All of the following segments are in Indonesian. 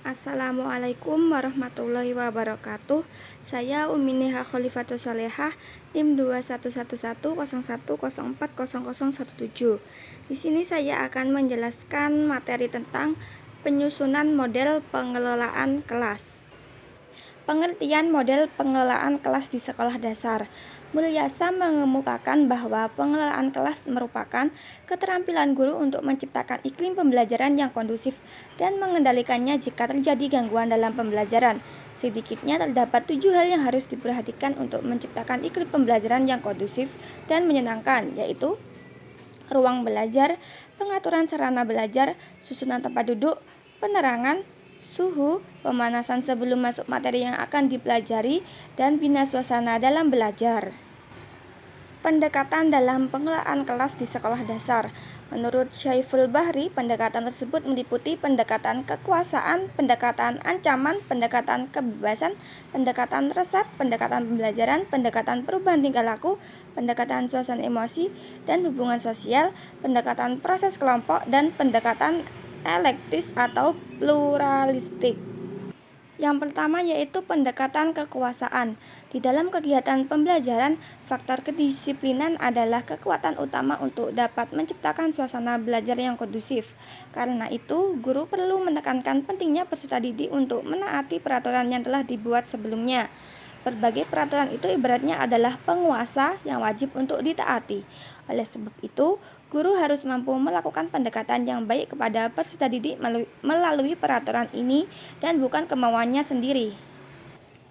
Assalamualaikum warahmatullahi wabarakatuh. Saya Umineha Khalifatus Salehah, NIM 211101040017. Di sini saya akan menjelaskan materi tentang penyusunan model pengelolaan kelas. Pengertian model pengelolaan kelas di sekolah dasar. Mulyasa mengemukakan bahwa pengelolaan kelas merupakan keterampilan guru untuk menciptakan iklim pembelajaran yang kondusif dan mengendalikannya jika terjadi gangguan dalam pembelajaran. Sedikitnya terdapat 7 hal yang harus diperhatikan untuk menciptakan iklim pembelajaran yang kondusif dan menyenangkan, yaitu ruang belajar, pengaturan sarana belajar, susunan tempat duduk, penerangan, suhu, pemanasan sebelum masuk materi yang akan dipelajari, dan bina suasana dalam belajar. Pendekatan dalam pengelolaan kelas di sekolah dasar. Menurut Syaiful Bahri, pendekatan tersebut meliputi pendekatan kekuasaan, pendekatan ancaman, pendekatan kebebasan, pendekatan resep, pendekatan pembelajaran, pendekatan perubahan tingkah laku, pendekatan suasana emosi dan hubungan sosial, pendekatan proses kelompok, dan pendekatan elektis atau pluralistik. Yang pertama yaitu pendekatan kekuasaan. Di dalam kegiatan pembelajaran, faktor kedisiplinan adalah kekuatan utama untuk dapat menciptakan suasana belajar yang kondusif. Karena itu, guru perlu menekankan pentingnya peserta didik untuk menaati peraturan yang telah dibuat sebelumnya. Berbagai peraturan itu ibaratnya adalah penguasa yang wajib untuk ditaati. Oleh sebab itu, guru harus mampu melakukan pendekatan yang baik kepada peserta didik melalui peraturan ini dan bukan kemauannya sendiri.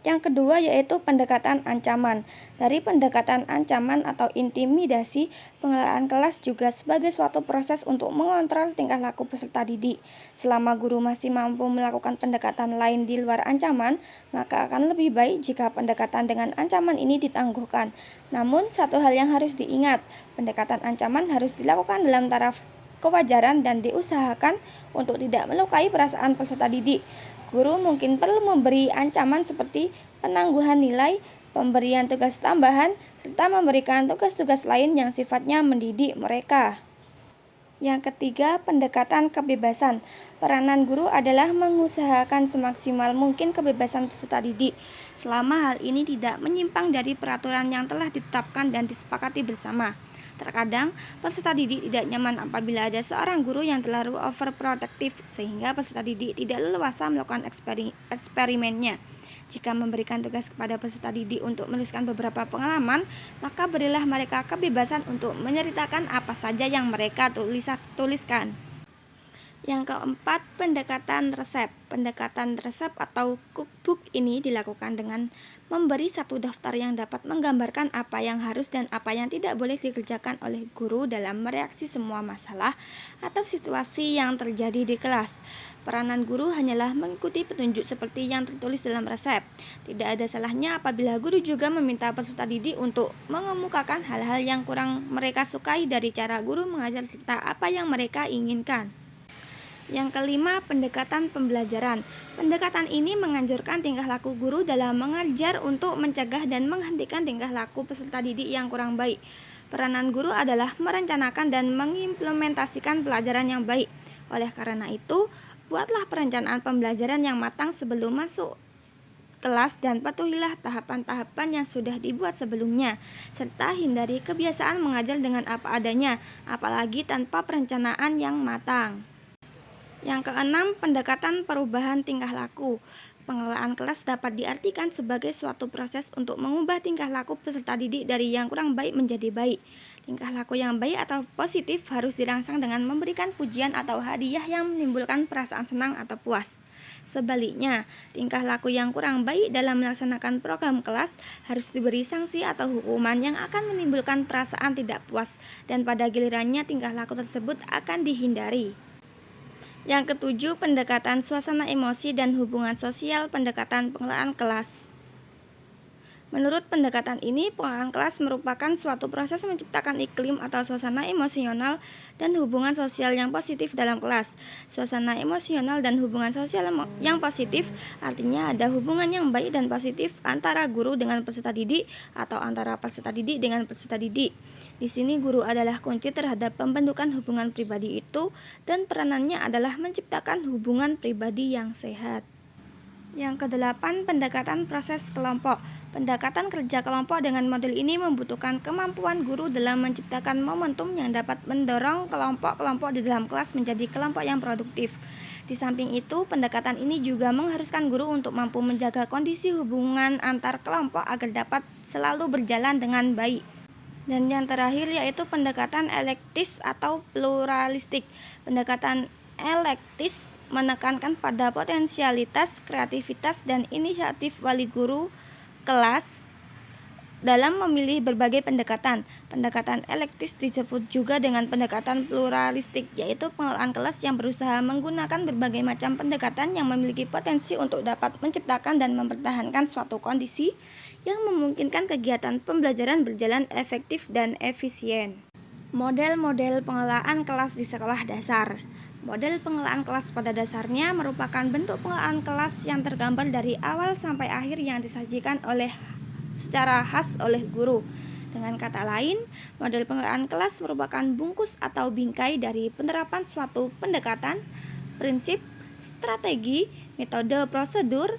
Yang kedua yaitu pendekatan ancaman. Dari pendekatan ancaman atau intimidasi, pengelolaan kelas juga sebagai suatu proses untuk mengontrol tingkah laku peserta didik. Selama guru masih mampu melakukan pendekatan lain di luar ancaman, maka akan lebih baik jika pendekatan dengan ancaman ini ditangguhkan. Namun, satu hal yang harus diingat, pendekatan ancaman harus dilakukan dalam taraf kewajaran dan diusahakan untuk tidak melukai perasaan peserta didik. Guru mungkin perlu memberi ancaman seperti penangguhan nilai, pemberian tugas tambahan, serta memberikan tugas-tugas lain yang sifatnya mendidik mereka. Yang ketiga, pendekatan kebebasan. Peranan guru adalah mengusahakan semaksimal mungkin kebebasan peserta didik, selama hal ini tidak menyimpang dari peraturan yang telah ditetapkan dan disepakati bersama. Terkadang, peserta didik tidak nyaman apabila ada seorang guru yang terlalu overprotective sehingga peserta didik tidak leluasa melakukan eksperimennya. Jika memberikan tugas kepada peserta didik untuk menuliskan beberapa pengalaman, maka berilah mereka kebebasan untuk menceritakan apa saja yang mereka tuliskan. Yang keempat, pendekatan resep. Pendekatan resep atau cookbook ini dilakukan dengan memberi satu daftar yang dapat menggambarkan apa yang harus dan apa yang tidak boleh dikerjakan oleh guru dalam mereaksi semua masalah atau situasi yang terjadi di kelas. Peranan guru hanyalah mengikuti petunjuk seperti yang tertulis dalam resep. Tidak ada salahnya apabila guru juga meminta peserta didik untuk mengemukakan hal-hal yang kurang mereka sukai dari cara guru mengajar serta apa yang mereka inginkan. Yang kelima, pendekatan pembelajaran. Pendekatan ini menganjurkan tingkah laku guru dalam mengajar untuk mencegah dan menghentikan tingkah laku peserta didik yang kurang baik. Peranan guru adalah merencanakan dan mengimplementasikan pelajaran yang baik. Oleh karena itu, buatlah perencanaan pembelajaran yang matang sebelum masuk kelas dan patuhilah tahapan-tahapan yang sudah dibuat sebelumnya, serta hindari kebiasaan mengajar dengan apa adanya, apalagi tanpa perencanaan yang matang. Yang keenam, pendekatan perubahan tingkah laku. Pengelolaan kelas dapat diartikan sebagai suatu proses untuk mengubah tingkah laku peserta didik dari yang kurang baik menjadi baik. Tingkah laku yang baik atau positif harus dirangsang dengan memberikan pujian atau hadiah yang menimbulkan perasaan senang atau puas. Sebaliknya, tingkah laku yang kurang baik dalam melaksanakan program kelas harus diberi sanksi atau hukuman yang akan menimbulkan perasaan tidak puas dan pada gilirannya tingkah laku tersebut akan dihindari. Yang ketujuh, pendekatan suasana emosi dan hubungan sosial. Pendekatan pengelolaan kelas Menurut pendekatan ini, pengelolaan kelas merupakan suatu proses menciptakan iklim atau suasana emosional dan hubungan sosial yang positif dalam kelas. Suasana emosional dan hubungan sosial yang positif artinya ada hubungan yang baik dan positif antara guru dengan peserta didik atau antara peserta didik dengan peserta didik. Di sini guru adalah kunci terhadap pembentukan hubungan pribadi itu dan peranannya adalah menciptakan hubungan pribadi yang sehat. Yang kedelapan, pendekatan proses kelompok. Pendekatan kerja kelompok dengan model ini membutuhkan kemampuan guru dalam menciptakan momentum yang dapat mendorong kelompok-kelompok di dalam kelas menjadi kelompok yang produktif. Di samping itu, pendekatan ini juga mengharuskan guru untuk mampu menjaga kondisi hubungan antar kelompok agar dapat selalu berjalan dengan baik. Dan yang terakhir yaitu pendekatan elektis atau pluralistik. Pendekatan elektis menekankan pada potensialitas, kreativitas, dan inisiatif wali guru kelas dalam memilih berbagai pendekatan. Pendekatan elektis disebut juga dengan pendekatan pluralistik, yaitu pengelolaan kelas yang berusaha menggunakan berbagai macam pendekatan yang memiliki potensi untuk dapat menciptakan dan mempertahankan suatu kondisi yang memungkinkan kegiatan pembelajaran berjalan efektif dan efisien. Model-model pengelolaan kelas di sekolah dasar. Model pengelolaan kelas pada dasarnya merupakan bentuk pengelolaan kelas yang tergambar dari awal sampai akhir yang disajikan secara khas oleh guru. Dengan kata lain, model pengelolaan kelas merupakan bungkus atau bingkai dari penerapan suatu pendekatan, prinsip, strategi, metode prosedur,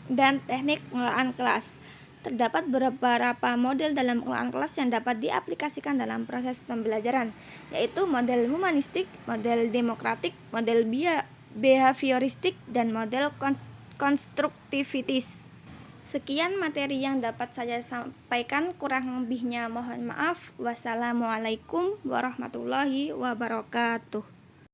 dan teknik pengelolaan kelas. Terdapat beberapa model dalam pengelolaan kelas yang dapat diaplikasikan dalam proses pembelajaran, yaitu model humanistik, model demokratik, model behavioristik, dan model konstruktivitis. Sekian materi yang dapat saya sampaikan, kurang lebihnya mohon maaf. Wassalamualaikum warahmatullahi wabarakatuh.